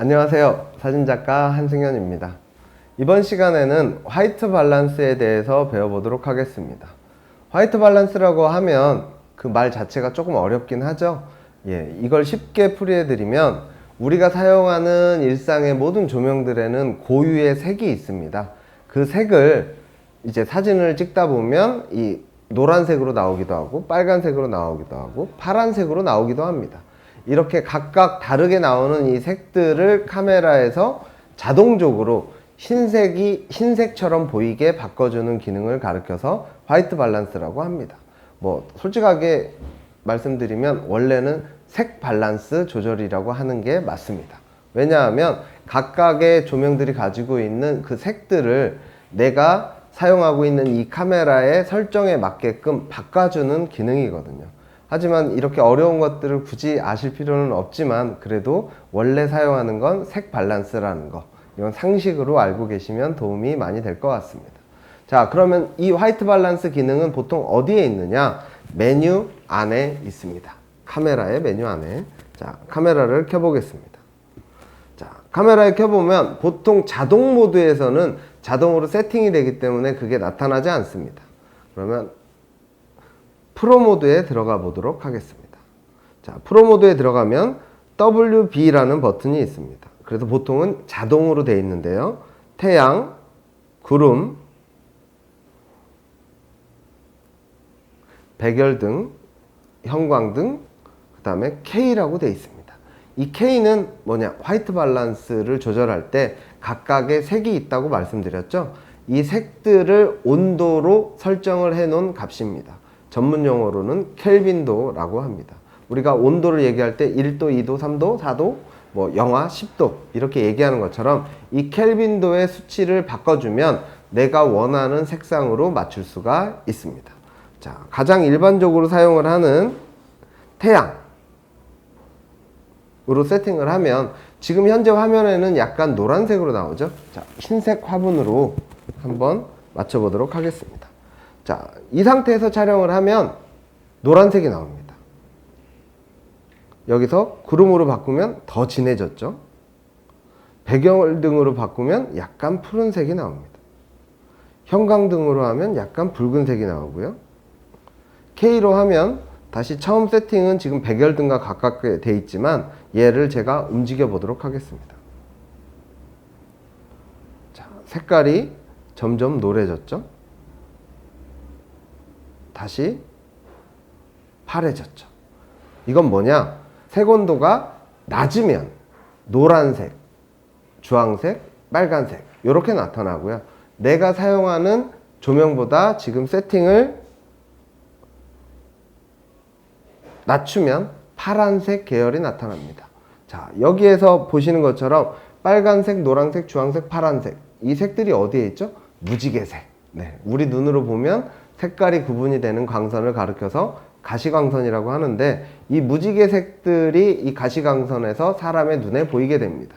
안녕하세요. 사진작가 한승현입니다. 이번 시간에는 화이트 밸런스에 대해서 배워보도록 하겠습니다. 화이트 밸런스라고 하면 그 말 자체가 조금 어렵긴 하죠. 이걸 쉽게 풀이해드리면 우리가 사용하는 일상의 모든 조명들에는 고유의 색이 있습니다. 그 색을 이제 사진을 찍다 보면 이 노란색으로 나오기도 하고 빨간색으로 나오기도 하고 파란색으로 나오기도 합니다. 이렇게 각각 다르게 나오는 이 색들을 카메라에서 자동적으로 흰색처럼 보이게 바꿔주는 기능을 가리켜서 화이트 밸런스라고 합니다. 솔직하게 말씀드리면 원래는 색 밸런스 조절이라고 하는 게 맞습니다. 왜냐하면 각각의 조명들이 가지고 있는 그 색들을 내가 사용하고 있는 이 카메라의 설정에 맞게끔 바꿔주는 기능이거든요. 하지만 이렇게 어려운 것들을 굳이 아실 필요는 없지만 그래도 원래 사용하는 건 색 밸런스라는 거, 이건 상식으로 알고 계시면 도움이 많이 될 것 같습니다. 자, 그러면 이 화이트 밸런스 기능은 보통 어디에 있느냐? 메뉴 안에 있습니다. 카메라의 메뉴 안에. 자, 카메라를 켜보겠습니다. 자, 카메라에 켜보면 보통 자동 모드에서는 자동으로 세팅이 되기 때문에 그게 나타나지 않습니다. 그러면 프로 모드에 들어가 보도록 하겠습니다. 자, 프로 모드에 들어가면 WB라는 버튼이 있습니다. 그래서 보통은 자동으로 되어 있는데요. 태양, 구름, 백열등, 형광등, 그 다음에 K라고 되어 있습니다. 이 K는 뭐냐? 화이트 밸런스를 조절할 때 각각의 색이 있다고 말씀드렸죠. 이 색들을 온도로 설정을 해 놓은 값입니다. 전문 용어로는 켈빈도라고 합니다. 우리가 온도를 얘기할 때 1도, 2도, 3도, 4도, 영하 10도 이렇게 얘기하는 것처럼 이 켈빈도의 수치를 바꿔주면 내가 원하는 색상으로 맞출 수가 있습니다. 자, 가장 일반적으로 사용을 하는 태양으로 세팅을 하면 지금 현재 화면에는 약간 노란색으로 나오죠. 자, 흰색 화분으로 한번 맞춰보도록 하겠습니다. 자, 이 상태에서 촬영을 하면 노란색이 나옵니다. 여기서 구름으로 바꾸면 더 진해졌죠. 배경등으로 바꾸면 약간 푸른색이 나옵니다. 형광등으로 하면 약간 붉은색이 나오고요. K로 하면 다시 처음 세팅은 지금 백열등과 가깝게 되어 있지만 얘를 제가 움직여 보도록 하겠습니다. 자, 색깔이 점점 노래졌죠. 다시 파래졌죠. 이건 뭐냐? 색온도가 낮으면 노란색, 주황색, 빨간색 이렇게 나타나고요. 내가 사용하는 조명보다 지금 세팅을 낮추면 파란색 계열이 나타납니다. 자, 여기에서 보시는 것처럼 빨간색, 노란색, 주황색, 파란색 이 색들이 어디에 있죠? 무지개색. 네, 우리 눈으로 보면 색깔이 구분이 되는 광선을 가리켜서 가시광선이라고 하는데 이 무지개색들이 이 가시광선에서 사람의 눈에 보이게 됩니다.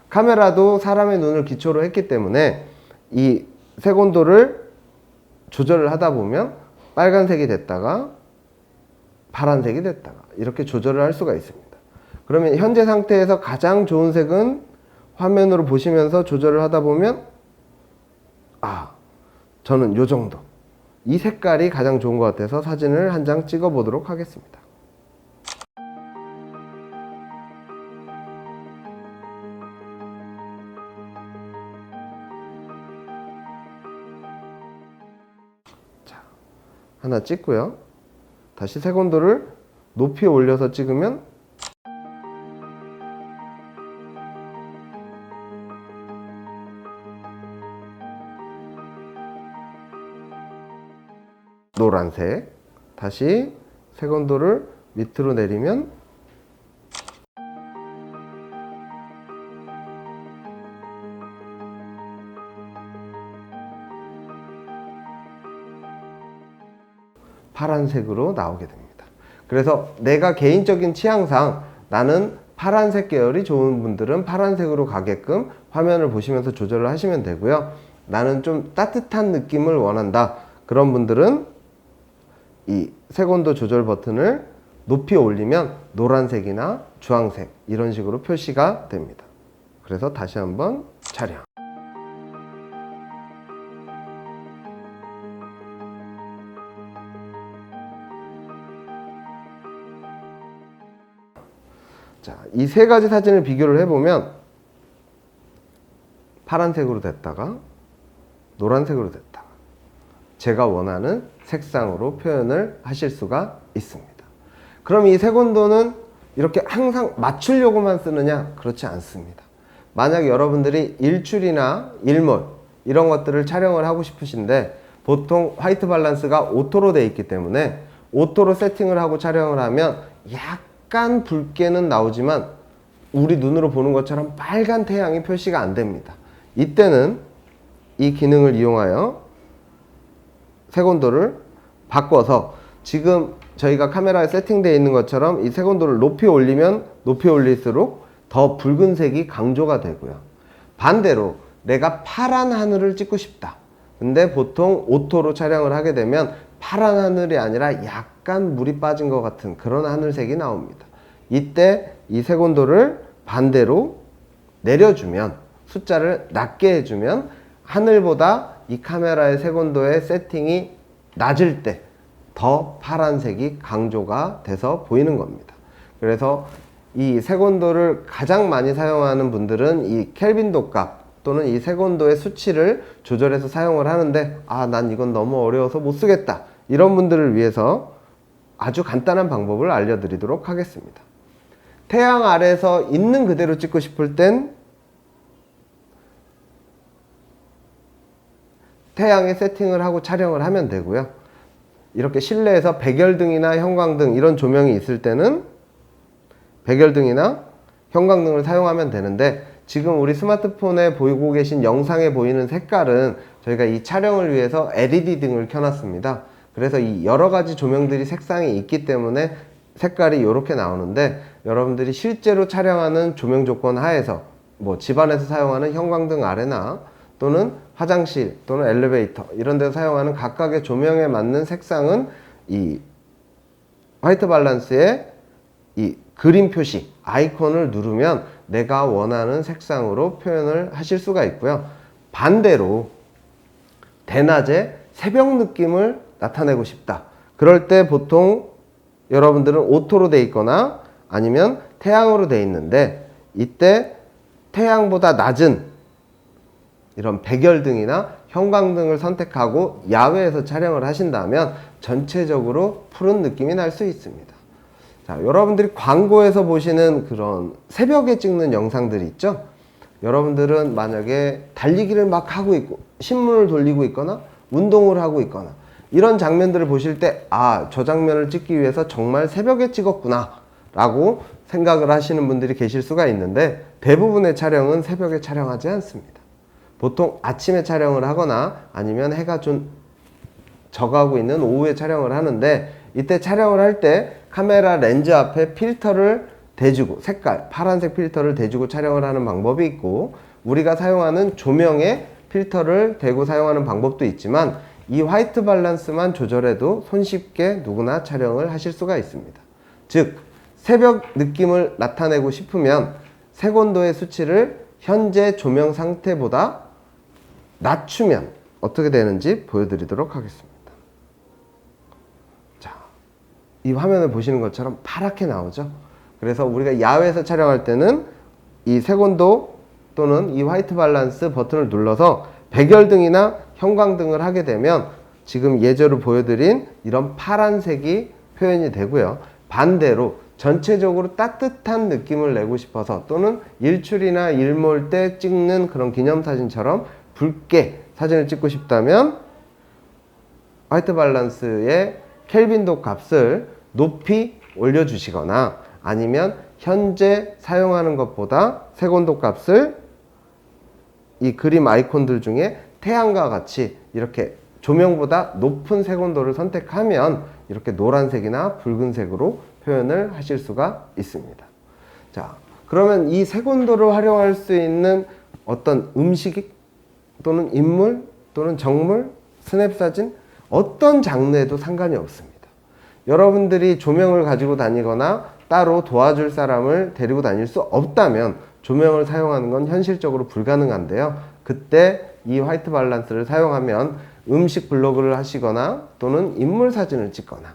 카메라도 사람의 눈을 기초로 했기 때문에 이 색온도를 조절을 하다 보면 빨간색이 됐다가 파란색이 됐다가 이렇게 조절을 할 수가 있습니다. 그러면 현재 상태에서 가장 좋은 색은 화면으로 보시면서 조절을 하다 보면 저는 요 정도 이 색깔이 가장 좋은 것 같아서 사진을 한 장 찍어 보도록 하겠습니다. 자, 하나 찍고요. 다시 색온도를 높이 올려서 찍으면 노란색. 다시 색온도를 밑으로 내리면 파란색으로 나오게 됩니다. 그래서 내가 개인적인 취향상 나는 파란색 계열이 좋은 분들은 파란색으로 가게끔 화면을 보시면서 조절을 하시면 되고요. 나는 좀 따뜻한 느낌을 원한다. 그런 분들은 이 색온도 조절 버튼을 높이 올리면 노란색이나 주황색 이런 식으로 표시가 됩니다. 그래서 다시 한번 촬영. 자, 이 세 가지 사진을 비교를 해보면 파란색으로 됐다가 노란색으로 됐다가 제가 원하는 색상으로 표현을 하실 수가 있습니다. 그럼 이 색온도는 이렇게 항상 맞추려고만 쓰느냐? 그렇지 않습니다. 만약 여러분들이 일출이나 일몰 이런 것들을 촬영을 하고 싶으신데 보통 화이트 밸런스가 오토로 되어 있기 때문에 오토로 세팅을 하고 촬영을 하면 약간 붉게는 나오지만 우리 눈으로 보는 것처럼 빨간 태양이 표시가 안 됩니다. 이때는 이 기능을 이용하여 색온도를 바꿔서 지금 저희가 카메라에 세팅되어 있는 것처럼 이 색온도를 높이 올리면 높이 올릴수록 더 붉은색이 강조가 되고요. 반대로 내가 파란 하늘을 찍고 싶다. 근데 보통 오토로 촬영을 하게 되면 파란 하늘이 아니라 약간 물이 빠진 것 같은 그런 하늘색이 나옵니다. 이때 이 색온도를 반대로 내려주면 숫자를 낮게 해주면 하늘보다 이 카메라의 색온도의 세팅이 낮을 때 더 파란색이 강조가 돼서 보이는 겁니다. 그래서 이 색온도를 가장 많이 사용하는 분들은 이 켈빈도 값 또는 이 색온도의 수치를 조절해서 사용을 하는데 난 이건 너무 어려워서 못 쓰겠다. 이런 분들을 위해서 아주 간단한 방법을 알려드리도록 하겠습니다. 태양 아래에서 있는 그대로 찍고 싶을 땐 태양에 세팅을 하고 촬영을 하면 되고요. 이렇게 실내에서 백열등이나 형광등 이런 조명이 있을 때는 백열등이나 형광등을 사용하면 되는데 지금 우리 스마트폰에 보이고 계신 영상에 보이는 색깔은 저희가 이 촬영을 위해서 LED 등을 켜놨습니다. 그래서 이 여러 가지 조명들이 색상이 있기 때문에 색깔이 이렇게 나오는데 여러분들이 실제로 촬영하는 조명 조건 하에서 뭐 집안에서 사용하는 형광등 아래나 또는 화장실 또는 엘리베이터 이런 데서 사용하는 각각의 조명에 맞는 색상은 이 화이트 밸런스의 이 그림 표시 아이콘을 누르면 내가 원하는 색상으로 표현을 하실 수가 있고요. 반대로 대낮에 새벽 느낌을 나타내고 싶다. 그럴 때 보통 여러분들은 오토로 돼 있거나 아니면 태양으로 돼 있는데 이때 태양보다 낮은 이런 백열등이나 형광등을 선택하고 야외에서 촬영을 하신다면 전체적으로 푸른 느낌이 날 수 있습니다. 자, 여러분들이 광고에서 보시는 그런 새벽에 찍는 영상들이 있죠? 여러분들은 만약에 달리기를 막 하고 있고 신문을 돌리고 있거나 운동을 하고 있거나 이런 장면들을 보실 때 저 장면을 찍기 위해서 정말 새벽에 찍었구나 라고 생각을 하시는 분들이 계실 수가 있는데 대부분의 촬영은 새벽에 촬영하지 않습니다. 보통 아침에 촬영을 하거나 아니면 해가 좀 져가고 있는 오후에 촬영을 하는데 이때 촬영을 할 때 카메라 렌즈 앞에 필터를 대주고 색깔 파란색 필터를 대주고 촬영을 하는 방법이 있고 우리가 사용하는 조명에 필터를 대고 사용하는 방법도 있지만 이 화이트 밸런스만 조절해도 손쉽게 누구나 촬영을 하실 수가 있습니다. 즉 새벽 느낌을 나타내고 싶으면 색온도의 수치를 현재 조명 상태보다 낮추면 어떻게 되는지 보여드리도록 하겠습니다. 자, 이 화면을 보시는 것처럼 파랗게 나오죠. 그래서 우리가 야외에서 촬영할 때는 이 색온도 또는 이 화이트 밸런스 버튼을 눌러서 백열등이나 형광등을 하게 되면 지금 예제로 보여드린 이런 파란색이 표현이 되고요. 반대로 전체적으로 따뜻한 느낌을 내고 싶어서 또는 일출이나 일몰 때 찍는 그런 기념사진처럼 붉게 사진을 찍고 싶다면 화이트 밸런스의 켈빈도 값을 높이 올려주시거나 아니면 현재 사용하는 것보다 색온도 값을 이 그림 아이콘들 중에 태양과 같이 이렇게 조명보다 높은 색온도를 선택하면 이렇게 노란색이나 붉은색으로 표현을 하실 수가 있습니다. 자, 그러면 이 색온도를 활용할 수 있는 어떤 음식 또는 인물 또는 정물, 스냅사진 어떤 장르에도 상관이 없습니다. 여러분들이 조명을 가지고 다니거나 따로 도와줄 사람을 데리고 다닐 수 없다면 조명을 사용하는 건 현실적으로 불가능한데요. 그때 이 화이트 밸런스를 사용하면 음식 블로그를 하시거나 또는 인물 사진을 찍거나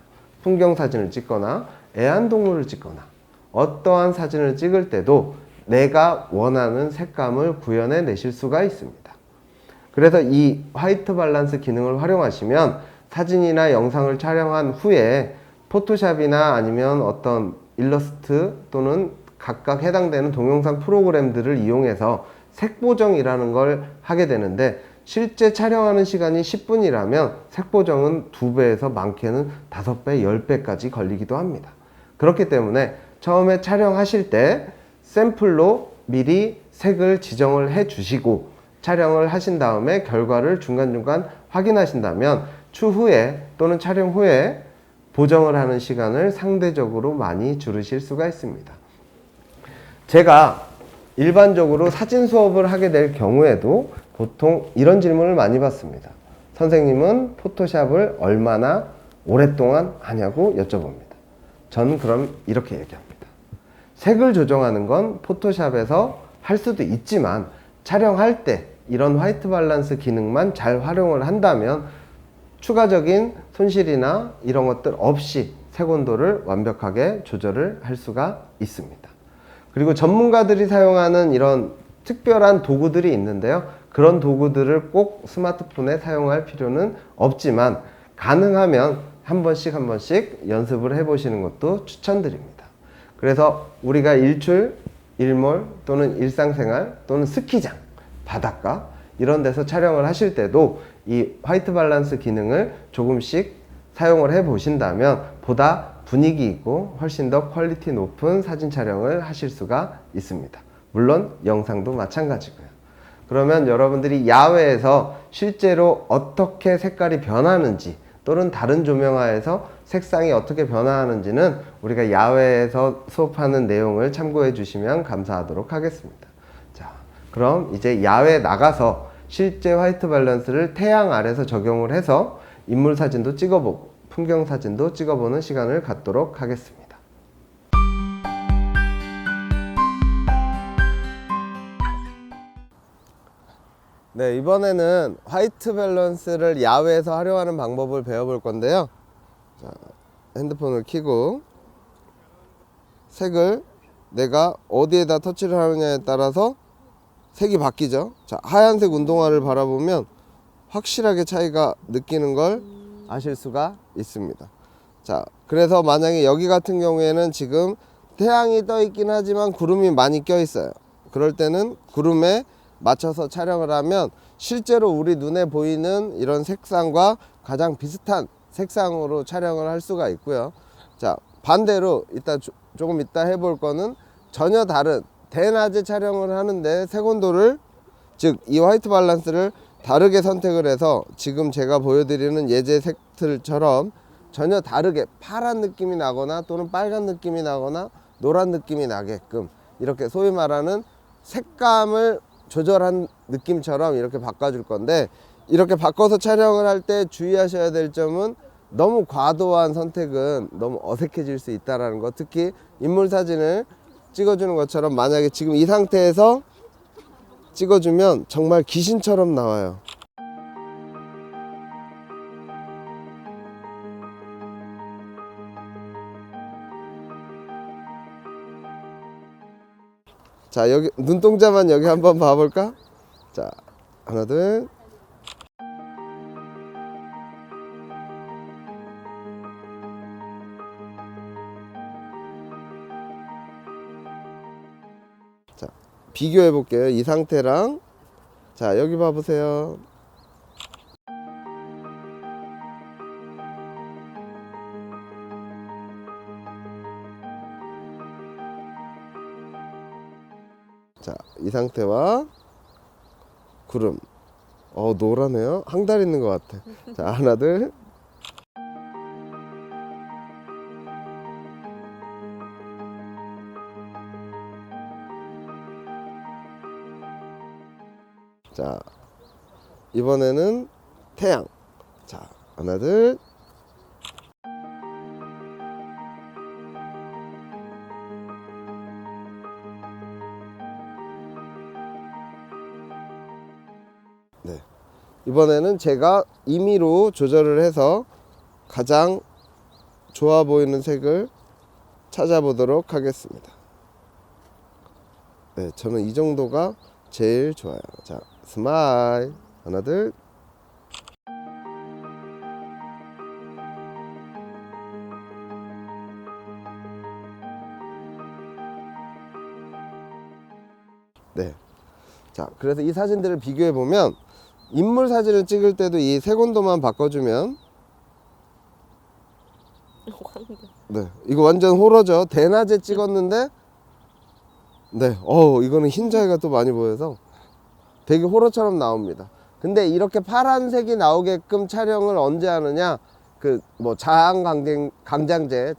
풍경 사진을 찍거나 애완동물을 찍거나 어떠한 사진을 찍을 때도 내가 원하는 색감을 구현해 내실 수가 있습니다. 그래서 이 화이트 밸런스 기능을 활용하시면 사진이나 영상을 촬영한 후에 포토샵이나 아니면 어떤 일러스트 또는 각각 해당되는 동영상 프로그램들을 이용해서 색보정이라는 걸 하게 되는데, 실제 촬영하는 시간이 10분이라면 색보정은 2배에서 많게는 5배, 10배까지 걸리기도 합니다. 그렇기 때문에 처음에 촬영하실 때 샘플로 미리 색을 지정을 해 주시고 촬영을 하신 다음에 결과를 중간중간 확인하신다면 추후에 또는 촬영 후에 보정을 하는 시간을 상대적으로 많이 줄이실 수가 있습니다. 제가 일반적으로 사진 수업을 하게 될 경우에도 보통 이런 질문을 많이 받습니다. 선생님은 포토샵을 얼마나 오랫동안 하냐고 여쭤봅니다. 저는 그럼 이렇게 얘기합니다. 색을 조정하는 건 포토샵에서 할 수도 있지만 촬영할 때 이런 화이트 밸런스 기능만 잘 활용을 한다면 추가적인 손실이나 이런 것들 없이 색 온도를 완벽하게 조절을 할 수가 있습니다. 그리고 전문가들이 사용하는 이런 특별한 도구들이 있는데요. 그런 도구들을 꼭 스마트폰에 사용할 필요는 없지만 가능하면 한 번씩 연습을 해보시는 것도 추천드립니다. 그래서 우리가 일출, 일몰 또는 일상생활 또는 스키장, 바닷가 이런 데서 촬영을 하실 때도 이 화이트 밸런스 기능을 조금씩 사용을 해 보신다면 보다 분위기 있고 훨씬 더 퀄리티 높은 사진 촬영을 하실 수가 있습니다. 물론 영상도 마찬가지고요. 그러면 여러분들이 야외에서 실제로 어떻게 색깔이 변하는지 또는 다른 조명하에서 색상이 어떻게 변화하는지는 우리가 야외에서 수업하는 내용을 참고해 주시면 감사하도록 하겠습니다. 자, 그럼 이제 야외에 나가서 실제 화이트 밸런스를 태양 아래서 적용을 해서 인물 사진도 찍어보고 풍경 사진도 찍어보는 시간을 갖도록 하겠습니다. 네, 이번에는 화이트 밸런스를 야외에서 활용하는 방법을 배워볼 건데요. 자, 핸드폰을 켜고 색을 내가 어디에다 터치를 하느냐에 따라서 색이 바뀌죠. 자, 하얀색 운동화를 바라보면 확실하게 차이가 느끼는 걸 아실 수가 있습니다. 자, 그래서 만약에 여기 같은 경우에는 지금 태양이 떠 있긴 하지만 구름이 많이 껴 있어요. 그럴 때는 구름에 맞춰서 촬영을 하면 실제로 우리 눈에 보이는 이런 색상과 가장 비슷한 색상으로 촬영을 할 수가 있고요. 자, 반대로 조금 이따 해볼 거는 전혀 다른 대낮에 촬영을 하는데 색온도를, 즉 이 화이트 밸런스를 다르게 선택을 해서 지금 제가 보여드리는 예제 색들처럼 전혀 다르게 파란 느낌이 나거나 또는 빨간 느낌이 나거나 노란 느낌이 나게끔 이렇게 소위 말하는 색감을 조절한 느낌처럼 이렇게 바꿔줄 건데, 이렇게 바꿔서 촬영을 할 때 주의하셔야 될 점은 너무 과도한 선택은 너무 어색해질 수 있다는 거. 특히 인물 사진을 찍어주는 것처럼 만약에 지금 이 상태에서 찍어주면 정말 귀신처럼 나와요. 자, 여기 눈동자만 여기 한번 봐볼까? 자, 하나 둘. 자, 비교해 볼게요. 이 상태랑. 자, 여기 봐보세요. 자, 이 상태와 구름. 노라네요. 항달 있는 것 같아. 자, 하나 둘. 자, 이번에는 태양. 자, 하나 둘. 네. 이번에는 제가 임의로 조절을 해서 가장 좋아 보이는 색을 찾아보도록 하겠습니다. 네, 저는 이 정도가 제일 좋아요. 자, 스마일. 하나, 둘. 네. 자, 그래서 이 사진들을 비교해 보면 인물 사진을 찍을 때도 이 색온도만 바꿔주면 네, 이거 완전 호러죠. 대낮에 찍었는데 네, 이거는 흰자위가 또 많이 보여서 되게 호러처럼 나옵니다. 근데 이렇게 파란색이 나오게끔 촬영을 언제 하느냐, 그 뭐 자항강장제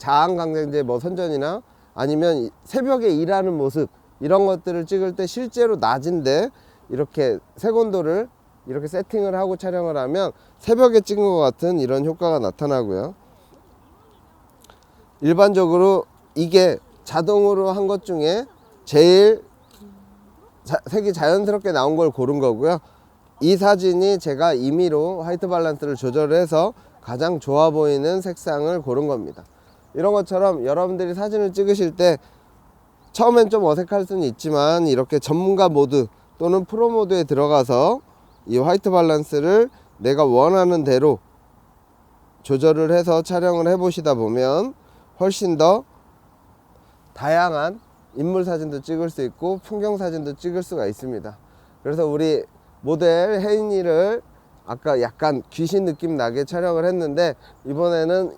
뭐 선전이나 아니면 새벽에 일하는 모습, 이런 것들을 찍을 때 실제로 낮인데 이렇게 색온도를 이렇게 세팅을 하고 촬영을 하면 새벽에 찍은 것 같은 이런 효과가 나타나고요. 일반적으로 이게 자동으로 한 것 중에 제일 색이 자연스럽게 나온 걸 고른 거고요. 이 사진이 제가 임의로 화이트 밸런스를 조절해서 가장 좋아 보이는 색상을 고른 겁니다. 이런 것처럼 여러분들이 사진을 찍으실 때 처음엔 좀 어색할 수는 있지만 이렇게 전문가 모드 또는 프로 모드에 들어가서 이 화이트 밸런스를 내가 원하는 대로 조절을 해서 촬영을 해 보시다 보면 훨씬 더 다양한 인물 사진도 찍을 수 있고 풍경 사진도 찍을 수가 있습니다. 그래서 우리 모델 혜인이를 아까 약간 귀신 느낌 나게 촬영을 했는데, 이번에는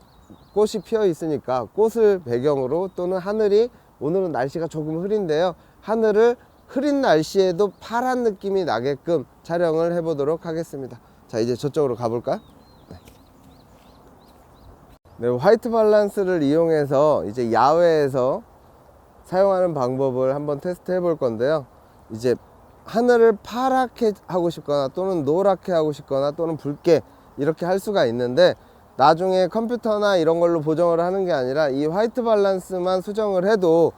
꽃이 피어 있으니까 꽃을 배경으로 또는 하늘이, 오늘은 날씨가 조금 흐린데요, 하늘을 흐린 날씨에도 파란 느낌이 나게끔 촬영을 해 보도록 하겠습니다. 자, 이제 저쪽으로 가볼까요? 네, 화이트 밸런스를 이용해서 이제 야외에서 사용하는 방법을 한번 테스트 해 볼 건데요. 이제 하늘을 파랗게 하고 싶거나 또는 노랗게 하고 싶거나 또는 붉게 이렇게 할 수가 있는데, 나중에 컴퓨터나 이런 걸로 보정을 하는 게 아니라 이 화이트 밸런스만 수정을 해도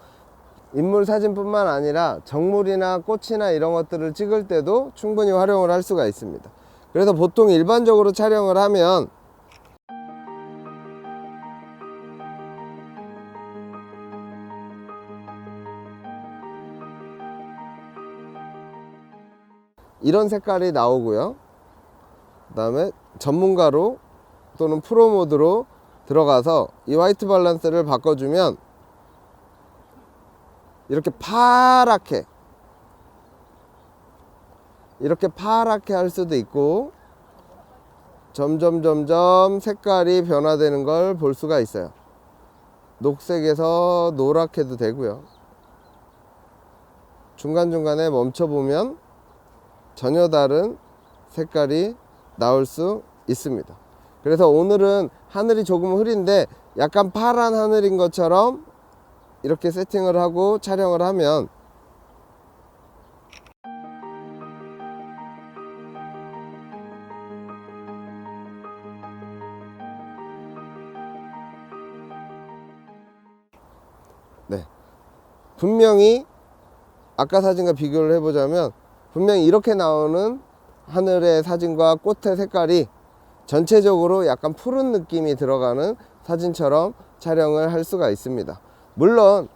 인물 사진뿐만 아니라 정물이나 꽃이나 이런 것들을 찍을 때도 충분히 활용을 할 수가 있습니다. 그래서 보통 일반적으로 촬영을 하면 이런 색깔이 나오고요. 그 다음에 전문가로 또는 프로 모드로 들어가서 이 화이트 밸런스를 바꿔주면 이렇게 파랗게 할 수도 있고, 점점 색깔이 변화되는 걸 볼 수가 있어요. 녹색에서 노랗게도 되고요. 중간중간에 멈춰보면 전혀 다른 색깔이 나올 수 있습니다. 그래서 오늘은 하늘이 조금 흐린데 약간 파란 하늘인 것처럼 이렇게 세팅을 하고 촬영을 하면 네, 분명히 아까 사진과 비교를 해보자면 분명히 이렇게 나오는 하늘의 사진과 꽃의 색깔이 전체적으로 약간 푸른 느낌이 들어가는 사진처럼 촬영을 할 수가 있습니다. 물론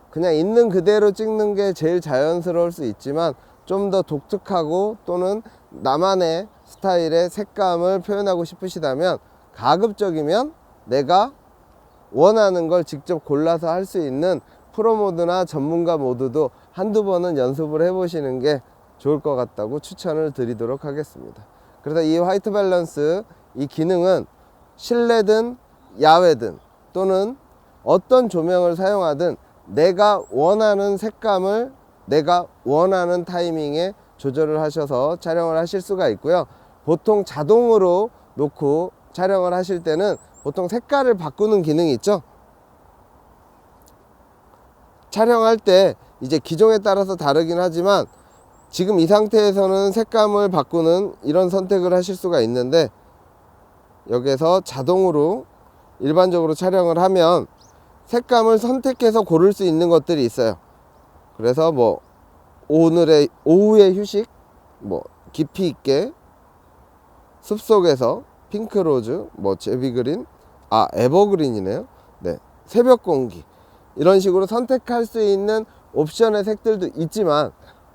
그냥 있는 그대로 찍는 게 제일 자연스러울 수 있지만, 좀 더 독특하고 또는 나만의 스타일의 색감을 표현하고 싶으시다면 가급적이면 내가 원하는 걸 직접 골라서 할 수 있는 프로 모드나 전문가 모드도 한두 번은 연습을 해 보시는 게 좋을 것 같다고 추천을 드리도록 하겠습니다. 그래서 이 화이트 밸런스, 이 기능은 실내든 야외든 또는 어떤 조명을 사용하든 내가 원하는 색감을 내가 원하는 타이밍에 조절을 하셔서 촬영을 하실 수가 있고요. 보통 자동으로 놓고 촬영을 하실 때는 보통 색깔을 바꾸는 기능이 있죠. 촬영할 때 이제 기종에 따라서 다르긴 하지만 지금 이 상태에서는 색감을 바꾸는 이런 선택을 하실 수가 있는데, 여기서 자동으로 일반적으로 촬영을 하면 색감을 선택해서 고를 수 있는 것들이 있어요. 그래서 뭐 오후의 휴식, 뭐 깊이 있게 숲속에서 핑크로즈, 뭐 제비그린, 에버그린이네요. 네, 새벽 공기, 이런 식으로 선택할 수 있는 옵션의 색들도 있지만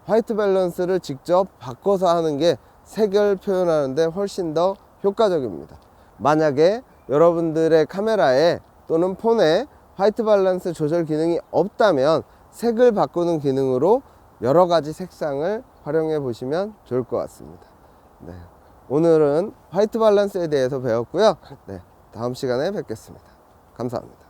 화이트 밸런스를 직접 바꿔서 하는 게 색을 표현하는데 훨씬 더 효과적입니다. 만약에 여러분들의 카메라에 또는 폰에 화이트 밸런스 조절 기능이 없다면 색을 바꾸는 기능으로 여러 가지 색상을 활용해 보시면 좋을 것 같습니다. 네, 오늘은 화이트 밸런스에 대해서 배웠고요. 네, 다음 시간에 뵙겠습니다. 감사합니다.